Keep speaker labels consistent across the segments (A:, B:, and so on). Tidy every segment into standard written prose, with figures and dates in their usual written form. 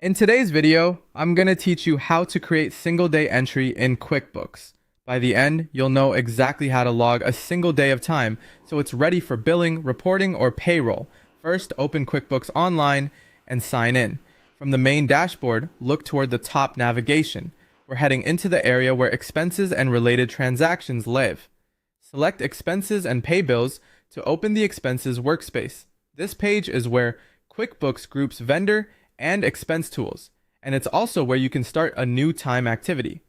A: In today's video, I'm going to teach you how to create single day entry in QuickBooks. By the end, you'll know exactly how to log a single day of time so it's ready for billing, reporting, or payroll. First, open QuickBooks Online and sign in. From the main dashboard, look toward the top navigation. We're heading into the area where expenses and related transactions live. Select Expenses and Pay Bills to open the Expenses workspace. This page is where QuickBooks groups vendor and expense tools, and it's also where you can start a new time activity.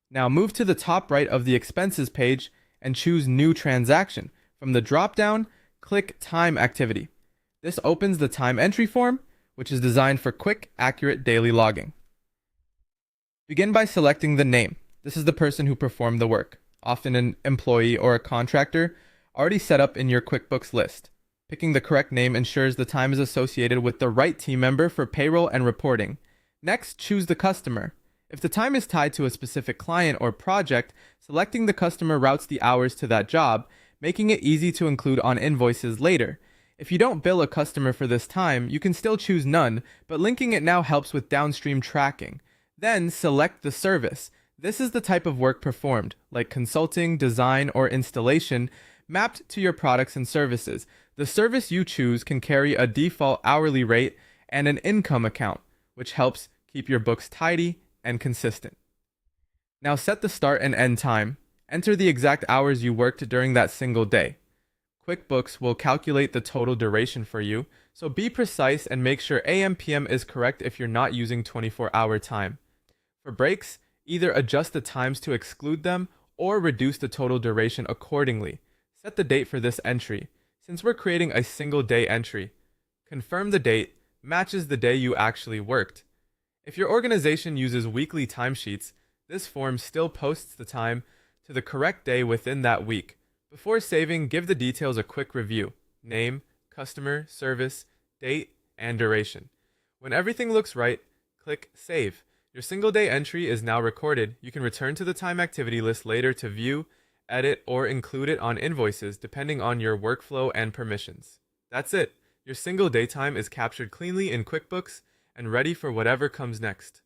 A: Now move to the top right of the expenses page and choose New Transaction. From the drop-down, click Time Activity. This opens the time entry form, which is designed for quick, accurate daily logging. Begin by selecting the name. This is the person who performed the work, often an employee or a contractor, already set up in your QuickBooks list. Picking the correct name ensures the time is associated with the right team member for payroll and reporting. Next, choose the customer. If the time is tied to a specific client or project, selecting the customer routes the hours to that job, making it easy to include on invoices later. If you don't bill a customer for this time, you can still choose none, but linking it now helps with downstream tracking. Then select the service. This is the type of work performed, like consulting, design, or installation, mapped to your products and services. The service you choose can carry a default hourly rate and an income account, which helps keep your books tidy and consistent. Now set the start and end time. Enter the exact hours you worked during that single day. QuickBooks will calculate the total duration for you, so be precise and make sure AM/PM is correct if you're not using 24-hour time. For breaks, either adjust the times to exclude them or reduce the total duration accordingly. Set the date for this entry. Since we're creating a single day entry, confirm the date matches the day you actually worked. If your organization uses weekly timesheets, this form still posts the time to the correct day within that week. Before saving, give the details a quick review: name, customer, service, date, and duration. When everything looks right, click Save. Your single day entry is now recorded. You can return to the time activity list later to view, edit, or include it on invoices depending on your workflow and permissions. That's it. Your single day time is captured cleanly in QuickBooks and ready for whatever comes next.